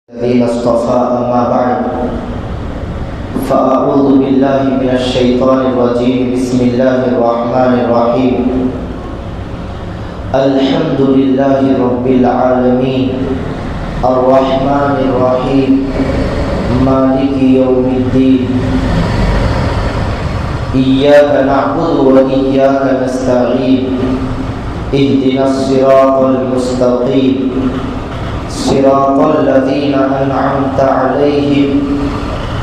الذين اصطفى أما بعد فأعوذ بالله من الشيطان الرجيم بسم الله الرحمن الرحيم الحمد لله رب العالمين الرحمن الرحيم مالك يوم الدين إياك نعبد وإياك نستعين اهدنا الصراط المستقيم صراط الذين أنعمت عليهم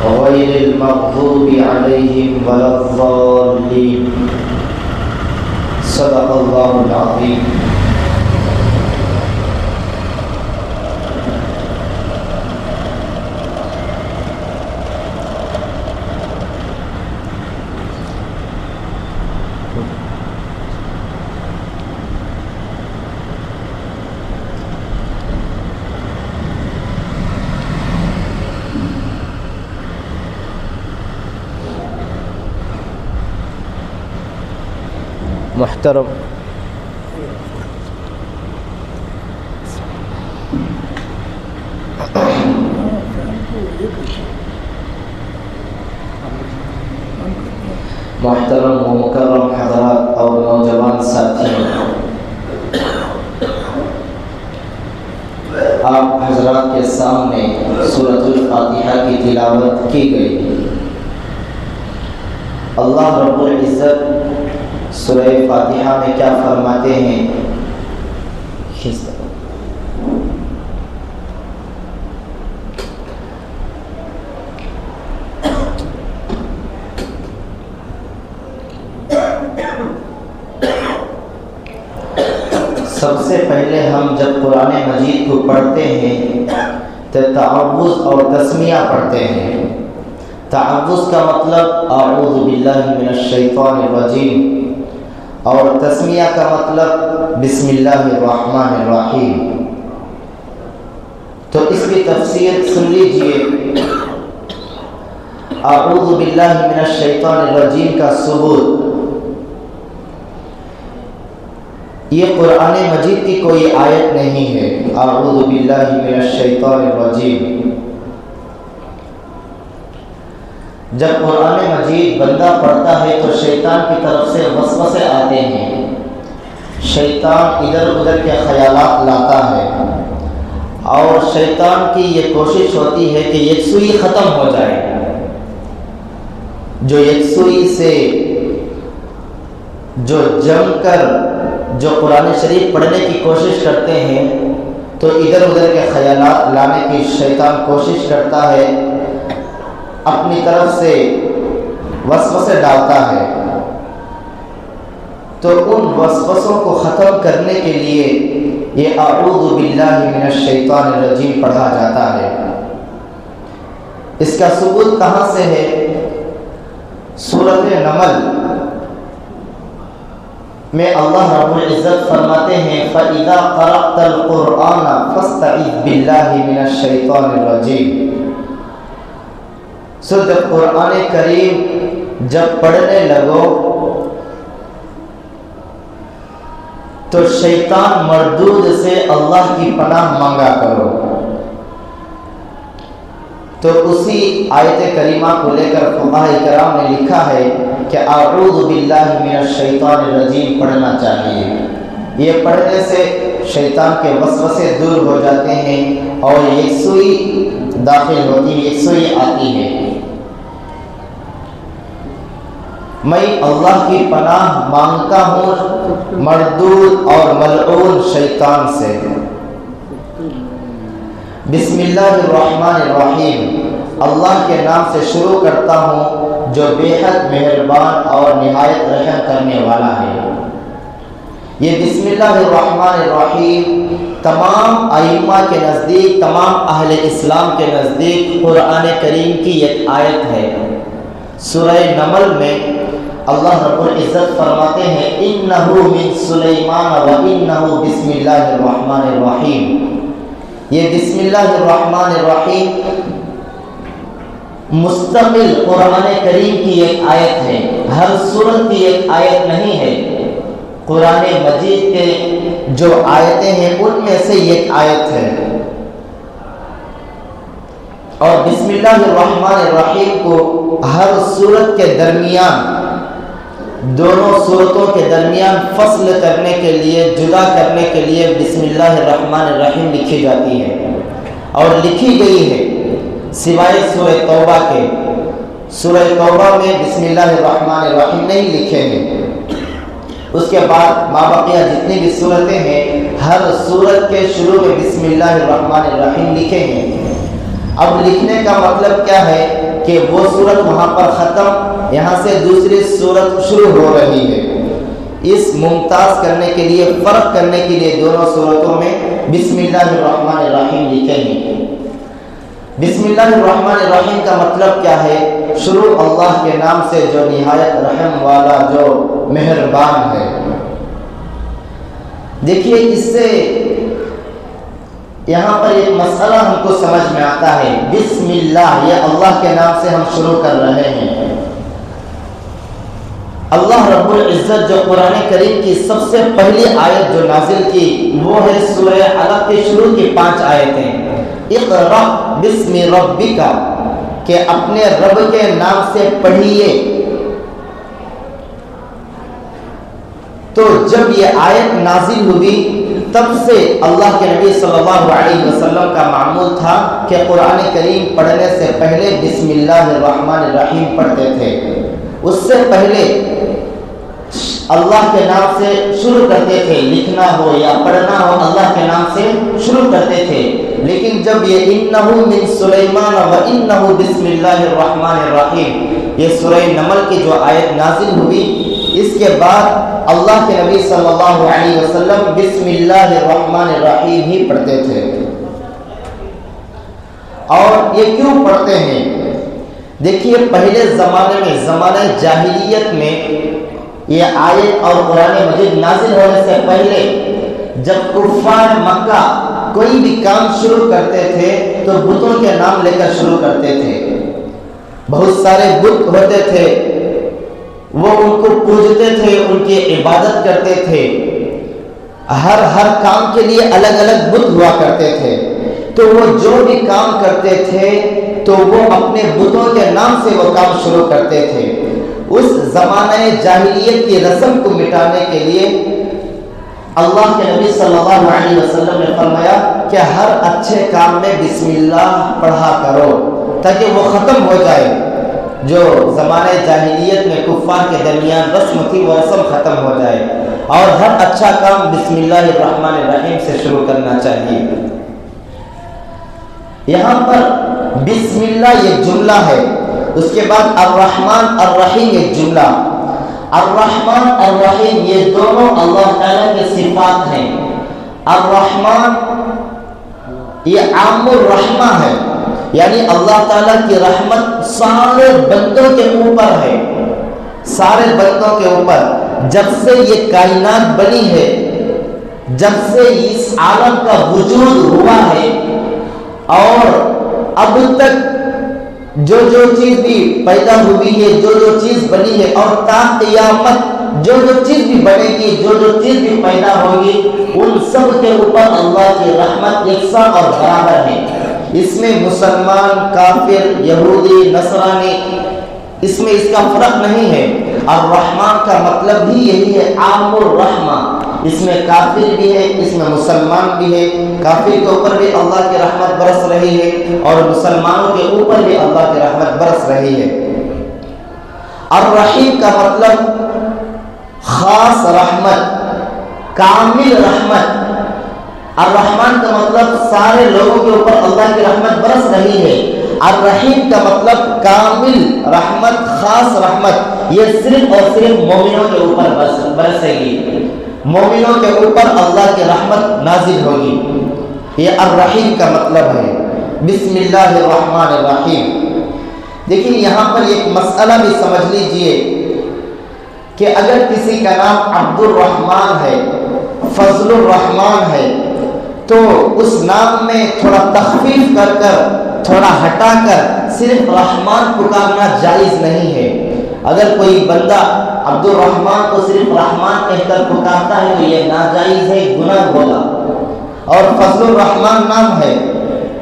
غير المغضوب عليهم ولا الضالين صدق الله العظيم. محترم محترم و مکرم حضرات اور نوجوان ساتھیوں، آپ حضرات کے سامنے سورۃ الفاتحہ کی تلاوت کی گئی. اللہ رب العزت سورہ فاتحہ میں کیا فرماتے ہیں؟ سب سے پہلے ہم جب قرآن مجید کو پڑھتے ہیں تو تعوذ اور تسمیہ پڑھتے ہیں. تعوذ کا مطلب اعوذ باللہ من الشیطان الرجیم اور تسمیہ کا مطلب بسم اللہ الرحمن الرحیم. تو اس کی تفسیر سن لیجئے. اعوذ باللہ من الشیطان الرجیم کا ثبوت، یہ قرآن مجید کی کوئی آیت نہیں ہے. اعوذ باللہ من الشیطان الرجیم، جب قرآن مجید بندہ پڑھتا ہے تو شیطان کی طرف سے وسوسے آتے ہیں. شیطان ادھر ادھر کے خیالات لاتا ہے اور شیطان کی یہ کوشش ہوتی ہے کہ یکسوئی ختم ہو جائے. جو یکسوئی سے جو جم کر جو قرآن شریف پڑھنے کی کوشش کرتے ہیں تو ادھر ادھر کے خیالات لانے کی شیطان کوشش کرتا ہے، اپنی طرف سے وسوسے ڈالتا ہے. تو ان وسوسوں کو ختم کرنے کے لیے یہ اعوذ باللہ من الشیطان الرجیم پڑھا جاتا ہے. اس کا ثبوت کہاں سے ہے؟ سورۃ نمل میں اللہ رب العزت فرماتے ہیں فَإِذَا قَرَأْتَ الْقُرْآنَ فَاسْتَعِذْ بِاللَّهِ مِنَ الشَّيْطَانِ الرَّجِيمِ. سو جب قرآن کریم جب پڑھنے لگو تو شیطان مردود سے اللہ کی پناہ مانگا کرو. تو اسی آیت کریمہ کو لے کر فقہاء کرام نے لکھا ہے کہ اعوذ باللہ من الشیطان الرجیم پڑھنا چاہیے. یہ پڑھنے سے شیطان کے وسوسے دور ہو جاتے ہیں اور یکسوئی داخل ہوتی ہے، یکسوئی آتی ہے. میں اللہ کی پناہ مانگتا ہوں مردود اور ملعون شیطان سے. بسم اللہ الرحمن الرحیم، اللہ کے نام سے شروع کرتا ہوں جو بے حد مہربان اور نہایت رحم کرنے والا ہے. یہ بسم اللہ الرحمن الرحیم تمام ائمہ کے نزدیک، تمام اہل اسلام کے نزدیک قرآن کریم کی ایک آیت ہے. سورہ نمل میں اللہ رب العزت فرماتے ہیں انہ من سلیمان و انہ بسم اللہ الرحمن الرحیم. یہ بسم اللہ الرحمن الرحیم مستقل قرآن کریم کی ایک آیت ہے، ہر سورت کی ایک آیت نہیں ہے. قرآن مجید کے جو آیتیں ہیں ان میں سے ایک آیت ہے. اور بسم اللہ الرحمن الرحیم کو ہر سورت کے درمیان، دونوں صورتوں کے درمیان فصل کرنے کے لیے، جدا کرنے کے لیے بسم اللہ الرحمن الرحیم لکھی جاتی ہے، اور لکھی گئی ہے سوائے سورہ توبہ کے۔ سورہ توبہ میں بسم اللہ الرحمن الرحیم نہیں لکھے ہیں۔ اس کے بعد مابقیہ جتنی بھی صورتیں ہیں، ہر صورت کے شروع میں بسم اللہ الرحمن الرحیم لکھے ہیں۔ اب لکھنے کا مطلب کیا ہے کہ وہ صورت وہاں پر ختم، یہاں سے دوسری صورت شروع ہو رہی ہے۔ اس ممتاز کرنے کے لیے، فرق کرنے کے لیے دونوں صورتوں میں بسم اللہ الرحمن الرحیم لکھے ہیں۔ بسم اللہ الرحمن الرحیم کا مطلب کیا ہے؟ شروع اللہ کے نام سے جو نہایت رحم والا، جو مہربان ہے۔ دیکھیے اس سے یہاں پر ایک مسئلہ ہم کو سمجھ میں آتا ہے۔ بسم اللہ، یہ اللہ کے نام سے ہم شروع کر رہے ہیں۔ اللہ رب العزت جو قرآن کریم کی سب سے پہلی آیت جو نازل کی وہ ہے سورہ علق کے شروع کی 5 آیتیں، اقرأ بسم ربک، کہ اپنے رب کے نام سے پڑھیے۔ تو جب یہ آیت نازل ہوئی تب سے اللہ کے نبی صلی اللہ علیہ وسلم کا معمول تھا کہ قرآن کریم پڑھنے سے پہلے بسم اللہ الرحمن الرحیم پڑھتے تھے۔ اس سے پہلے اللہ کے نام سے شروع کرتے تھے، لکھنا ہو یا پڑھنا ہو اللہ کے نام سے شروع کرتے تھے۔ لیکن جب یہ انہ من سلیمان و انہ بسم اللہ الرحمن الرحیم، یہ سورہ نمل کی جو آیت نازل ہوئی، اس کے بعد اللہ کے نبی صلی اللہ علیہ وسلم بسم اللہ الرحمن الرحیم ہی پڑھتے تھے۔ اور یہ کیوں پڑھتے ہیں؟ دیکھیے پہلے زمانے میں، زمانہ جاہلیت میں، یہ آیت اور قرآن مجید نازل ہونے سے پہلے جب کفار مکہ کوئی بھی کام شروع کرتے تھے تو بتوں کے نام لے کر شروع کرتے تھے۔ بہت سارے بت ہوتے تھے، وہ ان کو پوجتے تھے، ان کی عبادت کرتے تھے۔ ہر کام کے لیے الگ الگ بت ہوا کرتے تھے، تو وہ جو بھی کام کرتے تھے تو وہ اپنے بتوں کے نام سے وہ کام شروع کرتے تھے۔ اس زمانہ جاہلیت کی رسم کو مٹانے کے لیے اللہ کے نبی صلی اللہ علیہ وسلم نے فرمایا کہ ہر اچھے کام میں بسم اللہ پڑھا کرو تاکہ وہ ختم ہو جائے۔ جو زمانہ جاہلیت میں کفار کے درمیان رسم تھی وہ رسم ختم ہو جائے، اور ہر اچھا کام بسم اللہ الرحمن الرحیم سے شروع کرنا چاہیے۔ یہاں پر بسم اللہ یہ جملہ ہے، اس کے بعد الرحمن الرحیم ایک جملہ۔ الرحمن الرحیم یہ دونوں اللہ تعالیٰ کے صفات ہیں۔ الرحمن یہ عام الرحمہ ہے، یعنی اللہ تعالیٰ کی رحمت سارے بندوں کے اوپر ہے، سارے بندوں کے اوپر۔ جب سے یہ کائنات بنی ہے، جب سے اس عالم کا وجود ہوا ہے، اور اب تک جو چیز بھی پیدا ہوئی ہے، جو چیز بنی ہے، اور تا قیامت جو چیز بھی بنے گی، جو چیز بھی پیدا ہوگی، ان سب کے اوپر اللہ کی رحمت یکساں اور برابر ہے۔ اس میں مسلمان، کافر، یہودی، نصرانی، اس میں اس کا فرق نہیں ہے۔ الرحمن کا مطلب بھی یہی ہے، عام الرحمہ۔ اس میں کافر بھی ہے، اس میں مسلمان بھی ہے۔ کافر کے اوپر بھی اللہ کی رحمت برس رہی ہے، اور مسلمانوں کے اوپر بھی اللہ کی رحمت برس رہی ہے۔ الرحیم کا مطلب خاص رحمت، کامل رحمت۔ الرحمن کا مطلب سارے لوگوں کے اوپر اللہ کی رحمت برس رہی ہے۔ الرحیم کا مطلب کامل رحمت، خاص رحمت، یہ صرف اور صرف مومنوں کے اوپر برسے گی، مومنوں کے اوپر اللہ کی رحمت نازل ہوگی۔ یہ الرحیم کا مطلب ہے۔ بسم اللہ الرحمن الرحیم۔ دیکھیں یہاں پر ایک مسئلہ بھی سمجھ لیجئے کہ اگر کسی کا نام عبد الرحمن ہے، فضل الرحمن ہے، تو اس نام میں تھوڑا تخفیف کر تھوڑا ہٹا کر صرف رحمان پکارنا جائز نہیں ہے۔ اگر کوئی بندہ عبد الرحمن کو صرف رحمان کہہ کر پکارتا ہے تو یہ ناجائز ہے، گناہ ہوگا۔ اور فضل الرحمن نام ہے،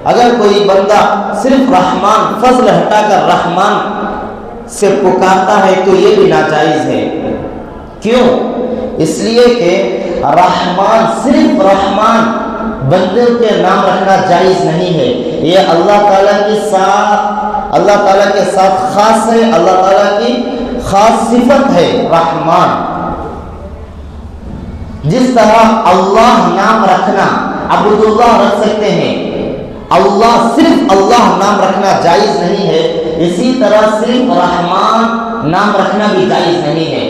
اگر کوئی بندہ صرف رحمان فضل ہٹا کر رحمان سے پکارتا ہے تو یہ بھی ناجائز ہے۔ کیوں؟ اس لیے کہ رحمان صرف رحمان بندے کے نام رکھنا جائز نہیں ہے، یہ اللہ تعالیٰ کے ساتھ خاص ہے، اللہ تعالیٰ کی خاص صفت ہے رحمان۔ جس طرح اللہ نام رکھنا عبد اللہ رکھ سکتے ہیں، اللہ صرف اللہ نام رکھنا جائز نہیں ہے، اسی طرح صرف رحمان نام رکھنا بھی جائز نہیں ہے۔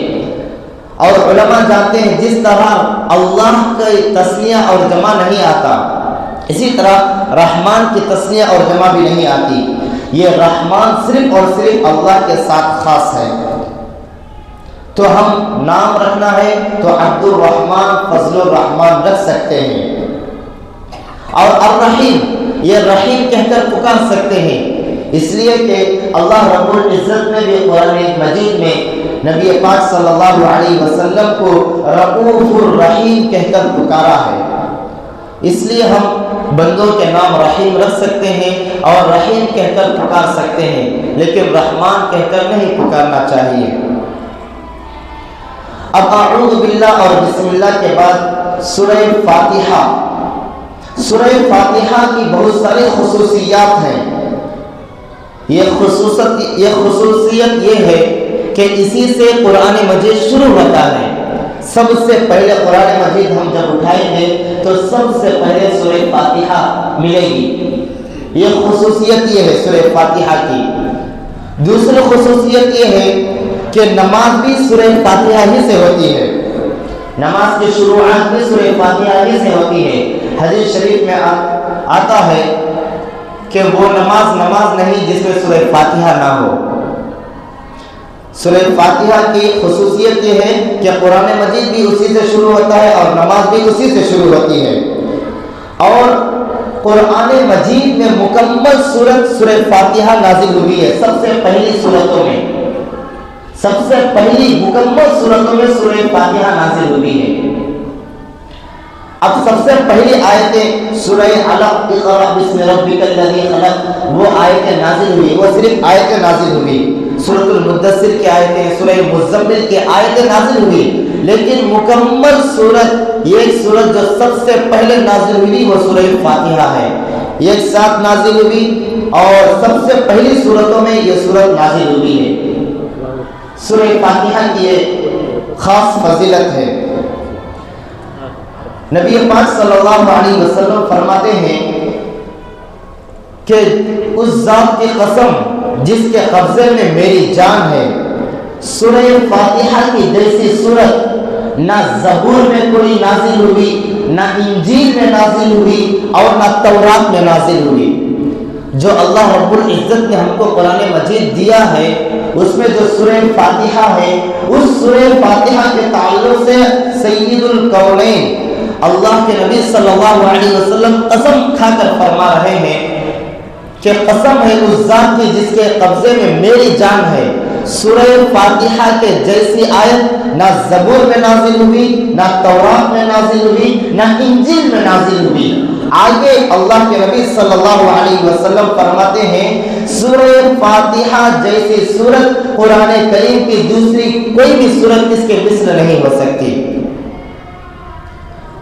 اور علماء جانتے ہیں جس طرح اللہ کا تسنیہ اور جمع نہیں آتا، اسی طرح رحمان کی تسنیہ اور جمع بھی نہیں آتی۔ یہ رحمان صرف اور صرف اللہ کے ساتھ خاص ہے۔ تو ہم نام رکھنا ہے تو عبد الرحمن فضل الرحمن رکھ سکتے ہیں، اور الرحیم یہ رحیم کہہ کر پکار سکتے ہیں، اس لیے کہ اللہ رب العزت نے بھی قرآن مجید میں نبی پاک صلی اللہ علیہ وسلم کو رؤوف الرحیم کہہ کر پکارا ہے۔ اس لیے ہم بندوں کے نام رحیم رکھ سکتے ہیں اور رحیم کہہ کر پکار سکتے ہیں، لیکن رحمان کہہ کر نہیں پکارنا چاہیے۔ اب اعوذ باللہ اور بسم اللہ کے بعد سورہ فاتحہ۔ سورہ فاتحہ کی بہت ساری خصوصیات ہیں۔ یہ خصوصیت یہ ہے کہ اسی سے قرآن مجید شروع ہوتا ہے۔ سب سے پہلے قرآن مجید ہم جب اٹھائیں گے تو سب سے پہلے سورہ فاتحہ ملے گی۔ یہ خصوصیت یہ ہے سورہ فاتحہ کی۔ دوسری خصوصیت یہ ہے کہ نماز بھی سورہ فاتحہ ہی سے ہوتی ہے، نماز کی شروعات بھی سورہ فاتحہ ہی سے ہوتی ہے۔ حدیث شریف میں آتا ہے کہ وہ نماز نہیں جس میں سورہ فاتحہ نہ ہو۔ سورہ فاتحہ کی خصوصیت یہ ہے کہ قرآن مجید بھی اسی سے شروع ہوتا ہے اور نماز بھی اسی سے شروع ہوتی ہے، اور قرآن مجید میں مکمل سورت سورہ فاتحہ نازل ہوئی ہے۔ سب سے پہلی صورتوں میں، سب سے پہلی مکمل صورتوں میں سورہ فاتحہ نازل ہوئی ہے۔ اب سب سے پہلی آیتیں سورہ علق اقرأ بسم ربک الذی خلق، وہ آیتیں نازل ہوئی، وہ صرف آیتیں نازل ہوئی۔ سورۃ المدثر کی آیتیں، سورہ مزمل کی آیتیں نازل ہوئی، لیکن مکمل سورت، یہ سورت جو سب سے پہلے نازل ہوئی وہ سورہ فاتحہ ہے۔ ایک ساتھ نازل ہوئی اور سب سے پہلی صورتوں میں یہ سورت نازل ہوئی ہے۔ سورہ فاتحہ کی ایک خاص فضیلت ہے۔ نبی پاک صلی اللہ علیہ وسلم فرماتے ہیں کہ اس ذات کی قسم جس کے قبضے میں میری جان ہے، سورہ فاتحہ کی جیسی سورت نہ زبور میں کوئی نازل ہوئی، نہ انجیل میں نازل ہوئی اور نہ تورات میں نازل ہوئی۔ جو اللہ رب العزت نے ہم کو قرآن مجید دیا ہے اس میں جو سورہ فاتحہ ہے، اس سورہ فاتحہ کے تعلق سے سید الکونین اللہ کے نبی صلی اللہ علیہ وسلم قسم کھا کر فرما رہے ہیں کہ قسم ہے اس ذات کی جس کے قبضے میں میری جان ہے، سورہ فاتحہ کے جیسی آیت نہ زبور میں نازل ہوئی، نہ تورات میں نازل ہوئی، نہ انجیل میں نازل ہوئی۔ آگے اللہ کے نبی صلی اللہ علیہ وسلم فرماتے ہیں سورہ فاتحہ جیسی سورت قرآن کریم کی دوسری کوئی بھی سورت اس کے مثل نہیں ہو سکتی۔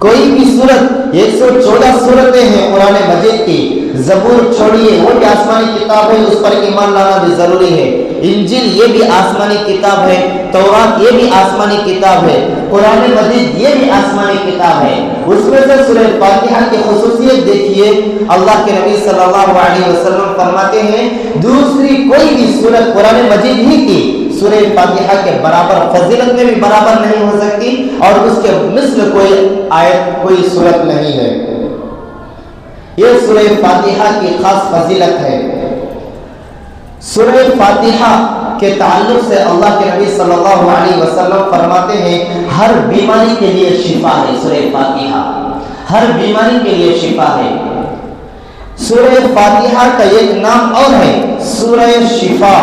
کوئی بھی سورت، 114 سورتیں ہیں قرآن مجید کی، زبور چھوڑیے وہ بھی آسمانی کتاب ہے، اس پر ایمان لانا بھی ضروری ہے، انجیل یہ بھی آسمانی کتاب ہے، تورات یہ بھی آسمانی کتاب ہے، قرآن مجید یہ بھی آسمانی کتاب ہے۔ اس میں سے سورہ فاتحہ کی خصوصیت دیکھیے، اللہ کے نبی صلی اللہ علیہ وسلم فرماتے ہیں دوسری کوئی بھی سورت قرآن مجید ہی کی سورہ فاتحہ کے برابر، فضیلت میں بھی برابر نہیں ہو سکتی اور اس کے مثل کوئی آیت کوئی سورت نہیں ہے۔ یہ سورہ فاتحہ کی خاص فضیلت ہے۔ سورہ فاتحہ کے تعلق سے اللہ کے نبی صلی اللہ علیہ وسلم فرماتے ہیں ہر بیماری کے لیے شفا ہے۔ سورہ فاتحہ ہر بیماری کے لیے شفا ہے۔ سورہ فاتحہ کا ایک نام اور ہے سورہ شفا۔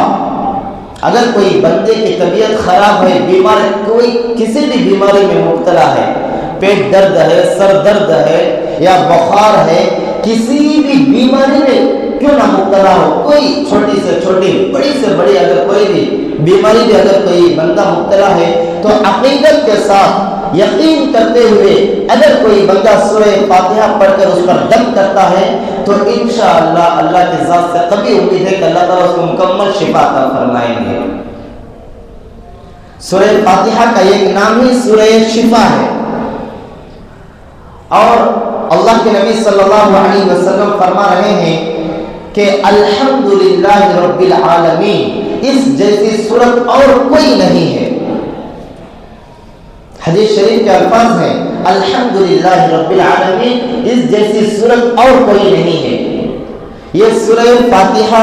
اگر کوئی بندے کی طبیعت خراب ہے، بیمار، کوئی کسی بھی بیماری میں مبتلا ہے، پیٹ درد ہے، سر درد ہے یا بخار ہے، کسی بھی بیماری میں کیوں نہ مبتلا ہو، کوئی چھوٹی سے چھوٹی بڑی سے بڑی اگر کوئی بھی بیماری بھی اگر کوئی بندہ مبتلا ہے تو عقیدت کے ساتھ یقین کرتے ہوئے اگر کوئی بندہ سورہ فاتحہ پڑھ کر اس پر دم کرتا ہے تو انشاءاللہ اللہ کی ذات سے قطعی امید ہے کہ اللہ تعالیٰ اس کو مکمل شفا عطا فرمائیں گے۔ سورہ فاتحہ کا ایک نام ہی سورہ شفا ہے، اور اللہ کے نبی صلی اللہ علیہ وسلم فرما رہے ہیں کہ الحمدللہ رب العالمین، اس جیسی صورت اور کوئی نہیں ہے۔ حدیث شریف کے الفاظ ہیں الحمدللہ رب العالمین، اس جیسی صورت اور کوئی نہیں ہے۔ یہ سورہ فاتحہ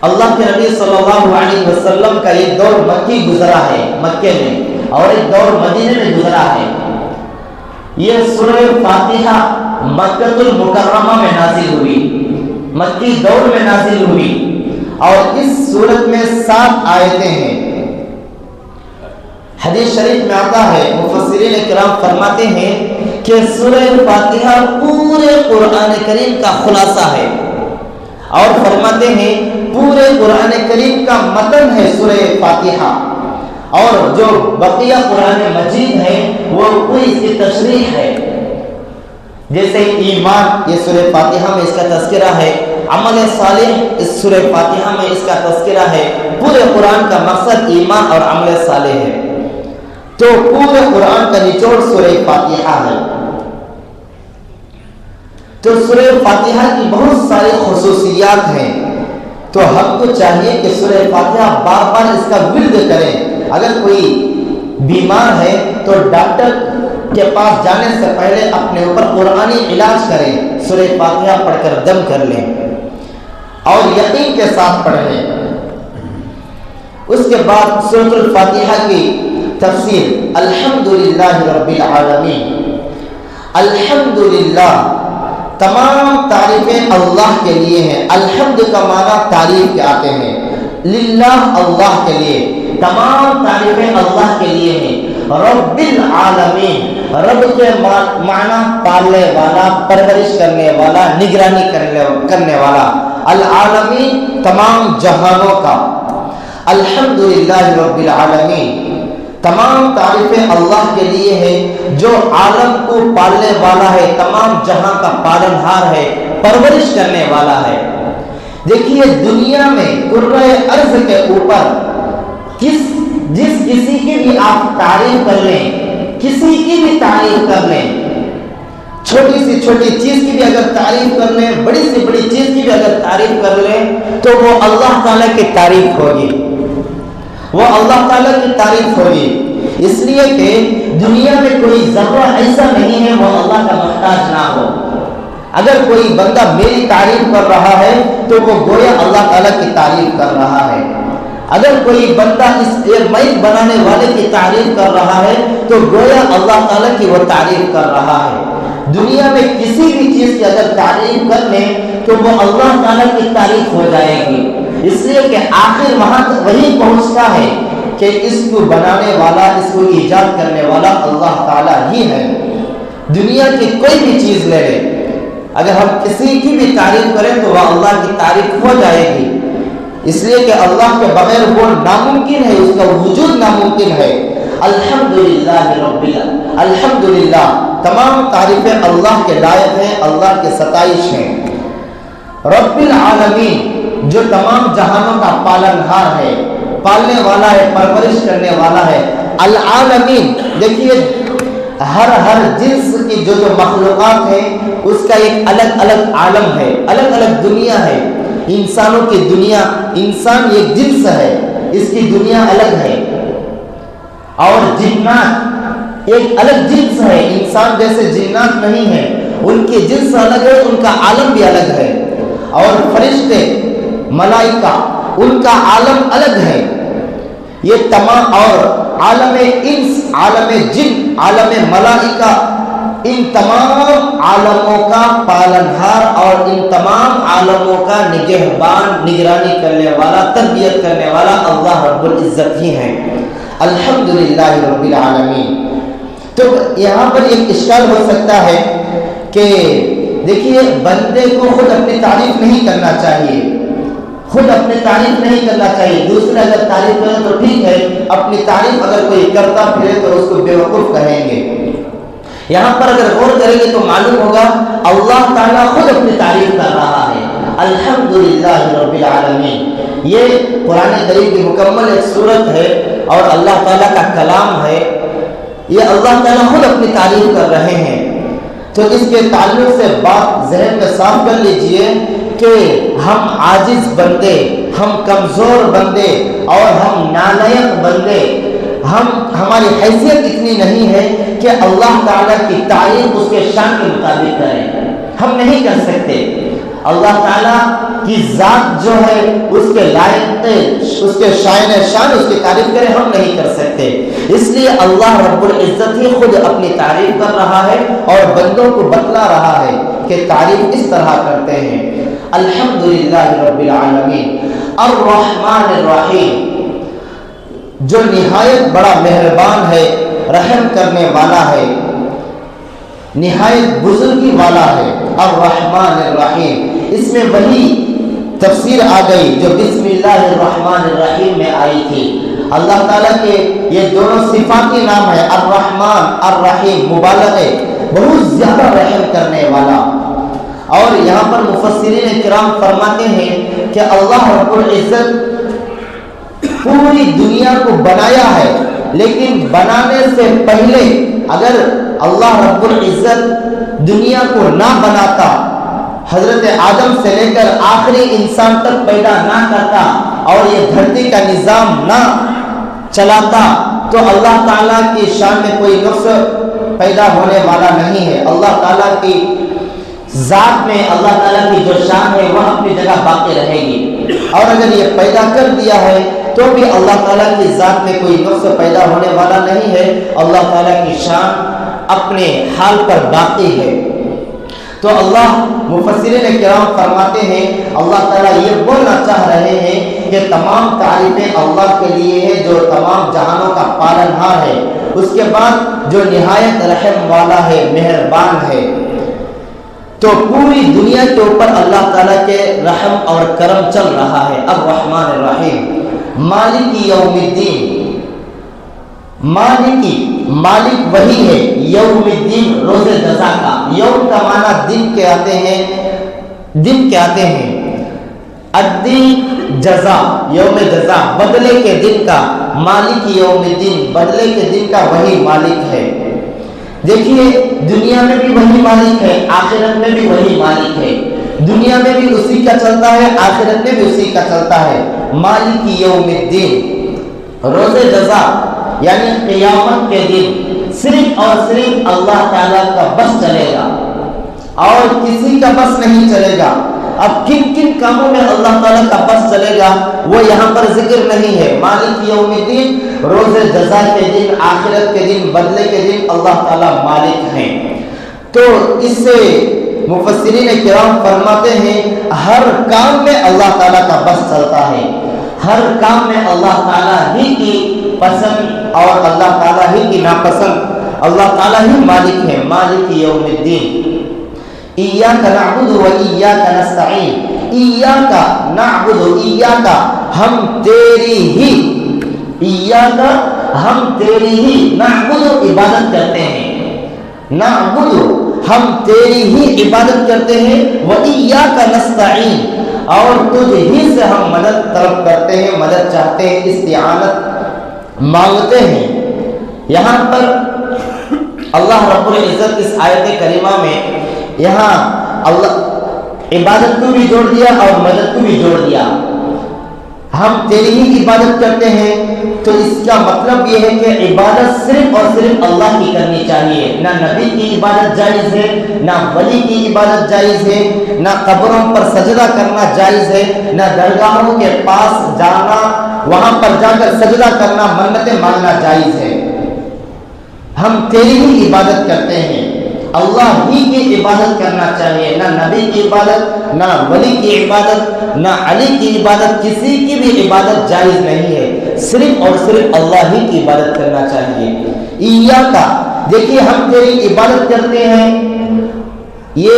اللہ کے نبی صلی اللہ علیہ وسلم کا ایک دور مکی گزرا ہے، مکے میں، اور ایک دور مدینے میں گزرا ہے۔ یہ سورہ فاتحہ مکہ المکرمہ میں نازل ہوئی، مکی دور میں نازل ہوئی، اور اس سورت میں 7 آیتیں ہیں۔ حدیث شریف میں آتا ہے، مفسرین کرام فرماتے ہیں کہ سورہ فاتحہ پورے قرآن کریم کا خلاصہ ہے، اور فرماتے ہیں پورے قرآن کریم کا متن ہے سورہ فاتحہ، اور جو بقیہ قرآن مجید ہے وہ کوئی اس کی تشریح ہے۔ جیسے ایمان، یہ سورہ فاتحہ میں اس کا تذکرہ ہے، عمل صالح اس سورہ فاتحہ میں اس کا تذکرہ ہے۔ پورے قرآن کا مقصد ایمان اور عمل صالح ہے، تو پورے قرآن کا نچوڑ سورہ فاتحہ ہے۔ تو سورہ فاتحہ کی بہت ساری خصوصیات ہیں، تو ہم کو چاہیے کہ سورہ فاتحہ بار بار اس کا ورد کریں۔ اگر کوئی بیمار ہے تو ڈاکٹر کے پاس جانے سے پہلے اپنے اوپر قرآنی علاج کریں، سورہ فاتحہ پڑھ کر دم کر لیں اور یقین کے ساتھ پڑھ لیں۔ اس کے بعد سورۃ الفاتحہ کی تفسیر، الحمدللہ رب العالمین۔ الحمدللہ، تمام تعریفیں اللہ کے لیے ہیں۔ الحمد کا معنی تعریف کے آتے ہیں، للہ اللہ کے لیے، تمام تعریفیں اللہ کے لیے ہیں۔ رب العالمین، رب کے معنی پالنے والا، پرورش کرنے والا، نگرانی کرنے والا، العالمین تمام جہانوں کا۔ الحمدللہ رب العالمین، تمام تعریفیں اللہ کے لیے ہے جو عالم کو پالنے والا ہے، تمام جہاں کا پالنہار ہے، پرورش کرنے والا ہے۔ دیکھیے دنیا میں کرۂ ارض کے اوپر جس کسی کی بھی آپ تعریف کر لیں، کسی کی بھی تعریف کر لیں، چھوٹی سی چھوٹی چیز کی بھی اگر تعریف کر لیں، بڑی سی بڑی چیز کی بھی اگر تعریف کر لیں تو وہ اللہ تعالیٰ کی تعریف ہوگی، وہ اللہ تعالیٰ کی تعریف ہوگی۔ اس لیے کہ دنیا میں کوئی ذرہ ایسا نہیں ہے وہ اللہ کا محتاج نہ ہو۔ اگر کوئی بندہ میری تعریف کر رہا ہے تو وہ گویا اللہ تعالیٰ کی تعریف کر رہا ہے۔ اگر کوئی بندہ اس مائک بنانے والے کی تعریف کر رہا ہے تو گویا اللہ تعالیٰ کی وہ تعریف کر رہا ہے۔ دنیا میں کسی بھی چیز کی اگر تعریف کر لیں تو وہ اللہ تعالیٰ کی تعریف ہو جائے گی، اس لیے کہ آخر وہاں تک وہی پہنچتا ہے کہ اس کو بنانے والا، اس کو ایجاد کرنے والا اللہ تعالیٰ ہی ہے۔ دنیا کی کوئی بھی چیز لے لیں، اگر ہم کسی کی بھی تعریف کریں تو وہ اللہ کی تعریف ہو جائے گی، اس لیے کہ اللہ کے بغیر وہ ناممکن ہے، اس کا وجود ناممکن ہے۔ الحمدللہ رب العالمین، الحمدللہ تمام تعریفیں اللہ کے لائق ہیں، اللہ کے ستائش ہیں۔ رب العالمین جو تمام جہانوں کا پالنہار ہے، پالنے والا ہے، پرورش کرنے والا ہے۔ العالمین، دیکھیے ہر جنس کی جو مخلوقات ہیں اس کا ایک الگ الگ عالم ہے، الگ الگ دنیا ہے۔ انسانوں کی دنیا، انسان ایک جنس ہے، اس کی دنیا الگ ہے، اور جنات ایک الگ جنس ہے، انسان جیسے جنات نہیں ہیں، ان کی جنس الگ ہے، ان کا عالم بھی الگ ہے۔ اور فرشتے، ملائکہ، ان کا عالم الگ ہے۔ یہ تمام، اور عالم انس، عالم جن، عالم ملائکہ، ان تمام عالموں کا پالنہار اور ان تمام عالموں کا نگہبان، نگرانی کرنے والا، تربیت کرنے والا اللہ رب العزت ہی ہے۔ الحمدللہ رب العالمین۔ تو یہاں پر ایک اشکال ہو سکتا ہے کہ دیکھیے بندے کو خود اپنی تعریف نہیں کرنا چاہیے، خود اپنی تعریف نہیں کرنا چاہیے، دوسرے اگر تعریف کریں تو ٹھیک ہے، اپنی تعریف اگر کوئی کرتا پھرے تو اس کو بیوقوف کہیں گے۔ یہاں پر اگر غور کریں گے تو معلوم ہوگا اللہ تعالیٰ خود اپنی تعریف کر رہا ہے، الحمدللہ رب العالمین۔ یہ قرآن کریم کی مکمل ایک صورت ہے اور اللہ تعالیٰ کا کلام ہے، یہ اللہ تعالیٰ خود اپنی تعریف کر رہے ہیں۔ تو اس کے تعلق سے بات ذہن میں صاف کر لیجئے کہ ہم عاجز بندے، ہم کمزور بندے اور ہم نالائق بندے، ہماری حیثیت اتنی نہیں ہے کہ اللہ تعالیٰ کی تعریف اس کے شان کے مطابق کریں، ہم نہیں کر سکتے۔ اللہ تعالیٰ کی ذات جو ہے اس کے لائق، اس کے شائن شان، اس کی تعریف کریں، ہم نہیں کر سکتے۔ اس لیے اللہ رب العزت ہی خود اپنی تعریف کر رہا ہے اور بندوں کو بتلا رہا ہے کہ تعریف اس طرح کرتے ہیں، الحمدللہ رب العالمین الرحمن الرحیم، جو نہایت بڑا مہربان ہے، رحم کرنے والا ہے، نہایت بزرگی والا ہے، الرحمن الرحیم۔ اس میں وہی تفسیر آ گئی جو بسم اللہ الرحمن الرحیم میں آئی تھی۔ اللہ تعالیٰ کے یہ دونوں صفاتی نام ہے، الرحمن الرحیم، مبالغہ، بہت زیادہ رحم کرنے والا۔ اور یہاں پر مفسرین کرام فرماتے ہیں کہ اللہ رب العزت پوری دنیا کو بنایا ہے، لیکن بنانے سے پہلے اگر اللہ رب العزت دنیا کو نہ بناتا، حضرت آدم سے لے کر آخری انسان تک پیدا نہ کرتا اور یہ دھرتی کا نظام نہ چلاتا تو اللہ تعالیٰ کی شان میں کوئی نقص پیدا ہونے والا نہیں ہے۔ اللہ تعالیٰ کی ذات میں اللہ تعالیٰ کی جو شان ہے وہ اپنی جگہ باقی رہے گی، اور اگر یہ پیدا کر دیا ہے تو بھی اللہ تعالیٰ کی ذات میں کوئی نقص پیدا ہونے والا نہیں ہے، اللہ تعالیٰ کی شان اپنے حال پر باقی ہے۔ تو اللہ مفسرین کرام فرماتے ہیں اللہ تعالیٰ یہ بولنا چاہ رہے ہیں کہ تمام تعریفیں اللہ کے لیے ہے جو تمام جہانوں کا پالنہار ہے، اس کے بعد جو نہایت رحم والا ہے، مہربان ہے۔ تو پوری دنیا کے اوپر اللہ تعالیٰ کے رحم اور کرم چل رہا ہے، الرحمن الرحیم، مالک یوم الدین، مالک وہی ہے، یوم الدین روز جزا کا، یوم کا معنی دن کے آتے ہیں، الدین جزا، یوم جزا بدلے کے دن کا، مالک یوم الدین بدلے کے دن کا وہی مالک ہے۔ دیکھیے دنیا میں بھی وہی مالک ہے، آخرت میں بھی وہی مالک ہے، دنیا میں بھی اسی کا چلتا ہے، آخرت میں بھی اسی کا چلتا ہے، مالک یوم الدین، روز جزا یعنی قیامت کے دن صرف اور صرف اللہ تعالیٰ کا بس چلے گا اور کسی کا بس نہیں چلے گا۔ اب کن کن کاموں میں اللہ تعالیٰ کا بس چلے گا وہ یہاں پر ذکر نہیں ہے۔ مالک یوم الدین، روز جزا کے دن، آخرت کے دن، بدلے کے دن اللہ تعالیٰ مالک ہیں۔ تو اس سے مفسرین کرام فرماتے ہیں ہر کام میں اللہ تعالیٰ کا بس چلتا ہے، ہر کام میں اللہ تعالیٰ ہی کی پسند اور اللہ تعالیٰ ہی کی ناپسند، اللہ تعالیٰ ہی مالک ہے، مالک یوم الدین۔ ایاک نعبد و ایاک نستعین، ایاک نعبد و ایاک، ہم تیری ہی، ایاک ہم تیری ہی، نعبد عبادت کرتے ہیں، نعبد ہم تیری ہی عبادت کرتے ہیں، و ایاک نستعین، اور تجھ ہی سے ہم مدد طلب کرتے ہیں، مدد چاہتے ہیں، استعانت مانگتے ہیں۔ یہاں پر اللہ رب العزت اس آیت کریمہ میں یہاں اللہ عبادت کو بھی جوڑ دیا اور مدد کو بھی جوڑ دیا۔ ہم تیری ہی عبادت کرتے ہیں تو اس کا مطلب یہ ہے کہ عبادت صرف اور صرف اللہ کی کرنی چاہیے، نہ نبی کی عبادت جائز ہے، نہ ولی کی عبادت جائز ہے، نہ قبروں پر سجدہ کرنا جائز ہے، نہ درگاہوں کے پاس جانا، وہاں پر جا کر سجدہ کرنا، منتیں مانگنا جائز ہے۔ ہم تیری ہی عبادت کرتے ہیں، اللہ ہی کی عبادت کرنا چاہیے، نہ نبی کی عبادت، نہ ولی کی عبادت، نہ علی کی عبادت، کسی کی بھی عبادت جائز نہیں ہے، صرف اور صرف اللہ ہی کی عبادت کرنا چاہیے۔ ایاک دیکھیے ہم تیری عبادت کرتے ہیں، یہ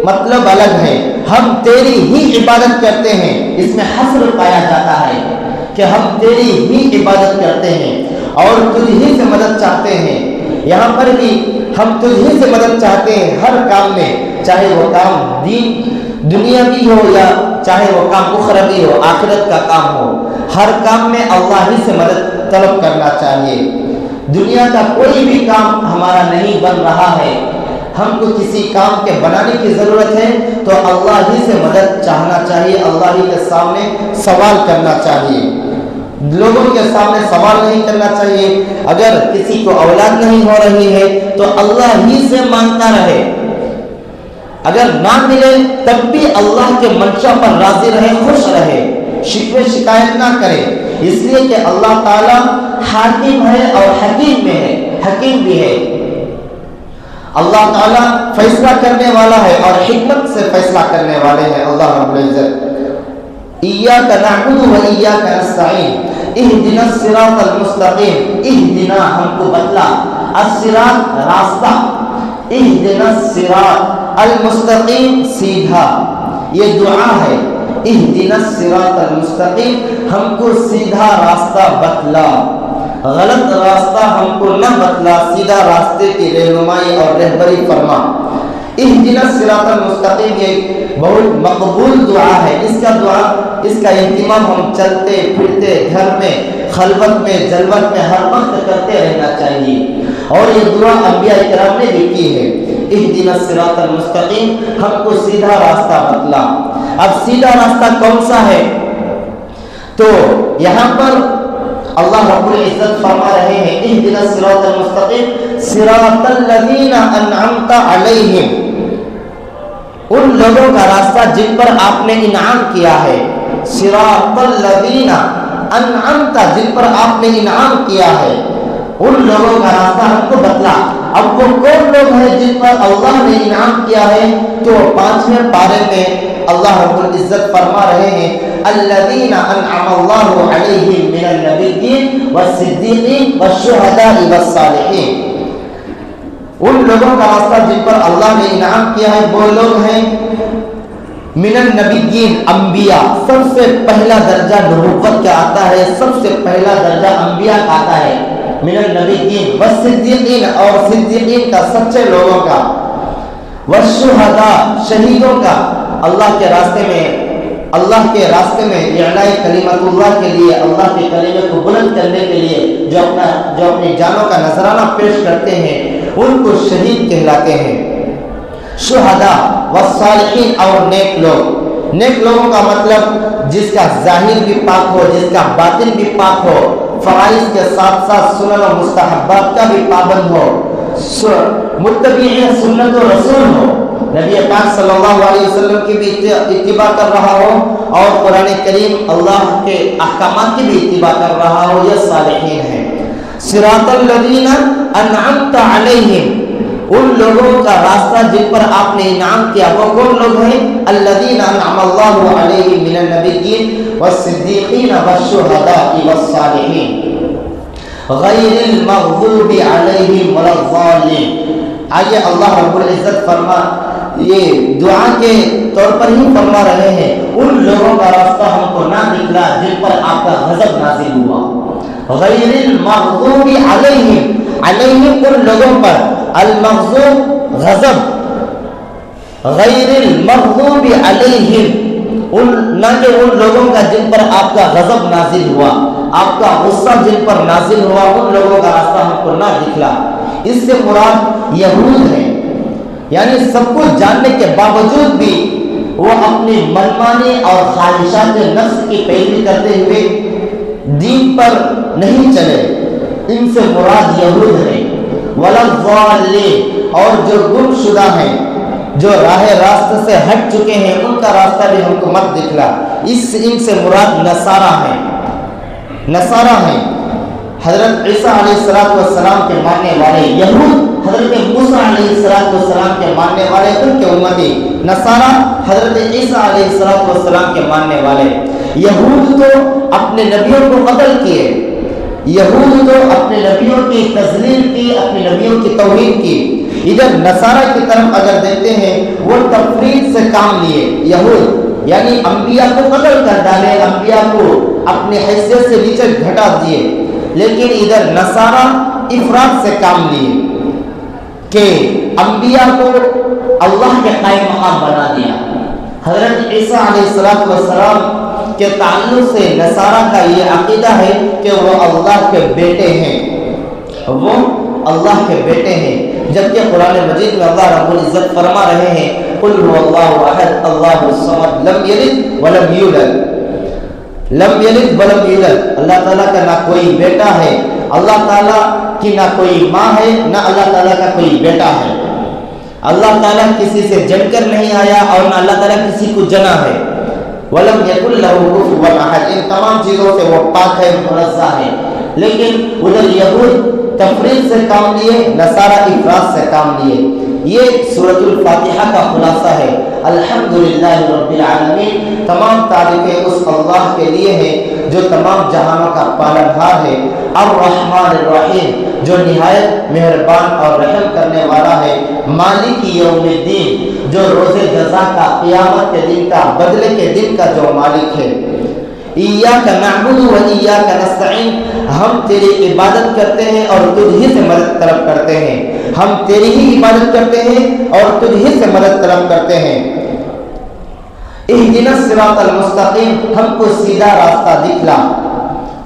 مطلب الگ ہے، ہم تیری ہی عبادت کرتے ہیں، اس میں حصر پایا جاتا ہے کہ ہم تیری ہی عبادت کرتے ہیں اور تجھ ہی سے مدد چاہتے ہیں۔ یہاں پر بھی ہم تجھ ہی سے مدد چاہتے ہیں ہر کام میں، چاہے وہ کام دنیا بھی ہو یا چاہے وہ کام اخروی ہو، آخرت کا کام ہو، ہر کام میں اللہ ہی سے مدد طلب کرنا چاہیے۔ دنیا کا کوئی بھی کام ہمارا نہیں بن رہا ہے، ہم کو کسی کام کے بنانے کی ضرورت ہے تو اللہ ہی سے مدد چاہنا چاہیے، اللہ ہی کے سامنے سوال کرنا چاہیے، لوگوں کے سامنے سوال نہیں کرنا چاہیے۔ اگر کسی کو اولاد نہیں ہو رہی ہے تو اللہ ہی سے مانگتا رہے، اگر نہ ملے تب بھی اللہ کے منشا پر راضی رہے، خوش رہے، شکوے شکایت نہ کرے، اس لیے کہ اللہ تعالی حاکم ہے اور حکیم میں ہے، حکیم بھی ہے۔ اللہ تعالیٰ فیصلہ کرنے والا ہے اور حکمت سے فیصلہ کرنے والے ہیں اللہ رب العزت۔ ایاک نعبد و ایاک نستعین اہدنا الصراط المستقیم، اہدنا ہم کو بتلا، الصراط راستہ، اہدنا الصراط المستقیم سیدھا، یہ دعا ہے، اہدنا الصراط المستقیم ہم کو سیدھا راستہ بتلا، غلط راستہ ہم کو نہ بتلا، سیدھا راستے کی رہنمائی اور رہبری فرما۔ اہدنا الصراط المستقیم یہ بہت مقبول دعا ہے، اس کا اہتمام ہم چلتے پھرتے گھر میں، خلوت میں، جلوت میں ہر وقت کرتے رہنا چاہیے، اور یہ دعا انبیاء کرام نے بھی کی ہے، اہدنا الصراط المستقیم ہم کو سیدھا راستہ بتلا۔ اب سیدھا راستہ کون سا ہے؟ تو یہاں پر اللہ رب العزت فرما رہے ہیں اہدنا الصراط المستقیم صراط الذین انعمت علیہم، ان لوگوں کا راستہ جن پر آپ نے انعام کیا ہے، صراط الذین انعمت جن پر آپ نے انعام کیا ہے، ان لوگوں کا راستہ ہم کو بتلا۔ اب وہ کون لوگ ہیں جن پر اللہ نے انعام کیا ہے؟ تو 5ویں پارے میں اللہ رب العزت فرما رہے ہیں الذین انعم اللہ علیہم من النبیین والصدیقین والشہداء والصالحین، ان لوگوں کا راستہ جن پر اللہ نے انعام کیا ہے وہ لوگ ہیں من النبیین، انبیاء، سب سے پہلا درجہ نبوت کا آتا ہے، سب سے پہلا درجہ انبیاء کا آتا ہے، من النبیین والصدیقین اور صدیقین کا، سچے لوگوں کا، والشہداء شہیدوں کا، اللہ کے راستے میں اعلاء کلمت اللہ کے لیے، اللہ کے کلمے کو بلند کرنے کے لیے جو اپنی جانوں کا نذرانہ پیش کرتے ہیں ان کو شہید کہلاتے ہیں۔ شہداء والصالحین اور نیک لوگ، نیک لوگوں کا مطلب جس کا ظاہر بھی پاک ہو، جس کا باطن بھی پاک ہو، فرائض کے ساتھ ساتھ سنن و مستحبات کا بھی پابند ہو، متبع سنت و رسول ہو، نبی پاک صلی اللہ علیہ وسلم کی بھی اتباع کر رہا ہو اور قرآن کریم اللہ کے احکامات کی بھی اتباع کر رہا ہو، یہ صالحین ہیں۔ صراط الذین انعمت علیہم، ان لوگوں کا راستہ جن پر آپ نے انعام کیا، وہ کون لوگ ہیں؟ الذین انعم اللہ علیہم من النبیین والصدیقین والشہداء والصالحین غیر المغضوب علیہم ولا الضالین۔ آئیے اللہ رب العزت یہ دعا کے طور پر ہی فرما رہے ہیں ان لوگوں کا راستہ ہم کو نہ نکلا جن پر آپ کا غضب نازل ہوا، غیر المغضوب علیہم، علیہم ان لوگوں پر، المغضوب غضب، غیر المغضوب علیہم نہ کہ ان لوگوں کا جن پر آپ کا غضب نازل ہوا، آپ کا غصہ جن پر نازل ہوا، ان لوگوں کا راستہ ہم کو نہ دکھلا۔ اس سے مراد یہود ہے، یعنی سب کچھ جاننے کے باوجود بھی وہ اپنی منمانی اور خواہشات نفس کی پیروی کرتے ہوئے دین پر نہیں چلے، ان سے مراد یہود ہیں۔ ولا الضالین، اور جو گم شدہ ہیں، جو راہ راستہ سے ہٹ چکے ہیں، ان کا راستہ بھی ہم کو مت دکھلا۔ ان سے مراد نصارہ ہیں، نصارہ ہیں، حضرت عیسیٰ علیہ السلام کے ماننے والے یہود، حضرت موسیٰ علیہ السلام کے ماننے والے ان کے امتی، نصارہ حضرت عیسیٰ علیہ السلام کے ماننے والے۔ یہود تو اپنے نبیوں کو قتل کیے، یہود تو اپنے نبیوں کی تذلیل کی، اپنے نبیوں کی توہین کی. ادھر نصارہ کی طرف اگر دیکھتے ہیں وہ تفرید سے کام لیے. یہود یعنی انبیاء کو قتل کر ڈالے، انبیاء کو اپنی حیثیت سے نیچے گھٹا دیے. لیکن ادھر نصارہ افراد سے کام لیے کہ انبیاء کو اللہ کے قائم مقام بنا دیا. حضرت عیسیٰ علیہ السلام کے تعلق سے نصارہ کا یہ عقیدہ ہے کہ وہ اللہ کے بیٹے ہیں، وہ اللہ کے بیٹے ہیں. جبکہ قرآن مجید میں اللہ رب العزت فرما رہے ہیں قل هو اللہ احد اللہ الصمد لم یلد ولم یولد، لم یلد ولم یولد. اللہ تعالیٰ کا نہ کوئی بیٹا ہے، اللہ تعالیٰ کی نہ کوئی ماں ہے، نہ اللہ تعالیٰ کا کوئی بیٹا ہے. اللہ تعالیٰ کسی سے جن کر نہیں آیا اور نہ اللہ تعالیٰ کسی کو جنا ہے. وَلَمْ يَكُنْ لَهُ كُفُوًا أَحَدٌ، ان تمام چیزوں سے وہ پاک ہے، منزہ ہے. لیکن ادھر یہود تفرید سے کام لیے، نصارہ افراد سے کام لیے. یہ سورۃ الفاتحہ کا خلاصہ ہے. الحمدللہ رب العالمین، تمام تعریفیں اس اللہ کے لیے ہیں جو تمام جہانوں کا پالنہار ہے. الرحمن الرحیم، جو نہایت مہربان اور رحم کرنے والا ہے. مالک یوم الدین، جو روز جزا کا، قیامت کے دن کا، بدلے کے دن کا جو مالک ہے. ایاک نعبد و ایاک نستعین، ہم تیری عبادت کرتے ہیں اور تجھ ہی سے مدد طلب کرتے ہیں. ہم تیری ہی عبادت کرتے ہیں اور تجھ ہی سے مدد طلب کرتے ہیں. اہدنا الصراط المستقیم، ہم کو سیدھا راستہ دکھلا،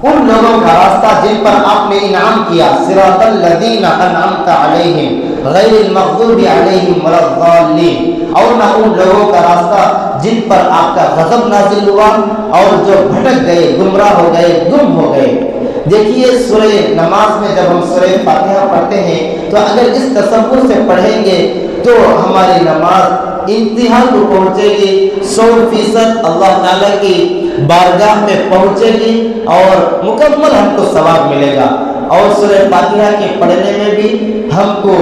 ان لوگوں کا راستہ جن پر آپ نے انعام کیا. صراط الذین انعمت علیہم غیر المغضوب علیہم ولا الضالین، اور نہ ان لوگوں کا راستہ جن پر آپ کا غضب نازل ہوا اور جو بھٹک گئے، گمراہ ہو گئے، گم ہو گئے. دیکھیے سورہ نماز میں جب ہم سورہ فاتحہ پڑھتے ہیں تو اگر اس تصور سے پڑھیں گے تو ہماری نماز انتہا کو پہنچے گی، 100% اللہ تعالیٰ کی بارگاہ میں پہنچے گی اور مکمل ہم کو ثواب ملے گا. اور سورہ فاتحہ کے پڑھنے میں بھی ہم کو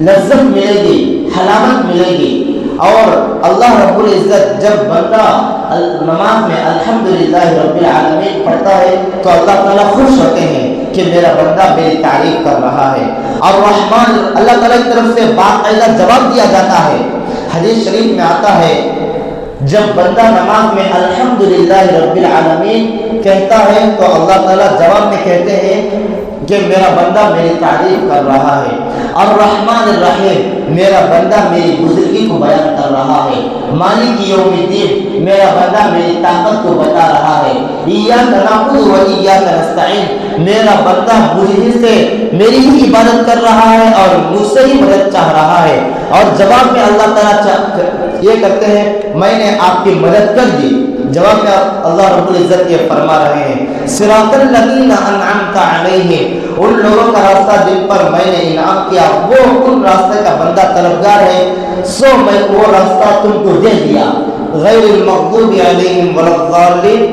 لذت ملے گی، حلاوت ملے گی. اور اللہ رب العزت جب بندہ نماز میں الحمدللہ رب العالمین پڑھتا ہے تو اللہ تعالیٰ خوش ہوتے ہیں کہ میرا بندہ میری تعریف کر رہا ہے. اور رحمان، اللہ تعالیٰ کی طرف سے باقاعدہ جواب دیا جاتا ہے. حدیث شریف میں آتا ہے جب بندہ نماز میں الحمدللہ رب العالمین کہتا ہے تو اللہ تعالیٰ جواب میں کہتے ہیں کہ میرا بندہ میری تعریف کر رہا ہے. الرحمن الرحیم، میرا بندہ میری بزرگی کو بیان کر رہا ہے. مالک یوم الدین، میرا بندہ میری طاقت کو بتا رہا ہے. ایاک نعبد و ایاک نستعین، میرا بندہ مجھ سے میری ہی عبادت کر رہا ہے اور مجھ سے ہی مدد چاہ رہا ہے. اور جواب میں اللہ تعالیٰ یہ کرتے ہیں میں نے آپ کی مدد کر دی. جواب میں اللہ رب العزت یہ فرما رہے ہیں صراط الذین انعمت علیہم، ان لوگوں کا راستہ جن پر میں نے انعام کیا، وہ ان راستے کا بندہ طلبگار ہے، سو میں وہ راستہ تم کو دے دیا. غیر المغضوب علیہم ولا الضالین،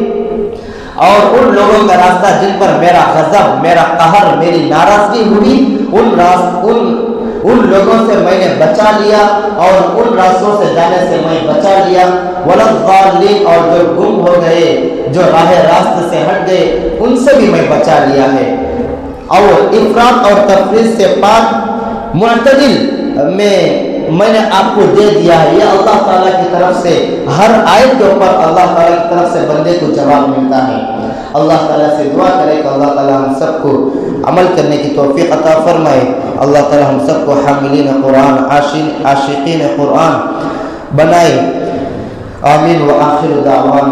اور ان لوگوں کا راستہ جن پر میرا غضب، میرا قہر، میری ناراضگی ہوئی، ان لوگوں سے میں نے بچا لیا اور ان راستوں سے جانے سے میں بچا لیا. ولا الضالین، اور جو گم ہو گئے، جو راہ راست سے ہٹ گئے، ان سے بھی میں بچا لیا ہے. اور افراط اور تفریط سے پاک معتدل میں نے آپ کو دے دیا ہے. یہ اللہ تعالیٰ کی طرف سے ہر آیت کے اوپر اللہ تعالیٰ کی طرف سے بندے کو جواب ملتا ہے. اللہ تعالیٰ سے دعا کرے کہ اللہ تعالیٰ ہم سب کو عمل کرنے کی توفیق عطا فرمائے. اللہ تعالیٰ ہم سب کو حاملین قرآن، عاشقین قرآن بنائے. آمین. وآخر دعوانا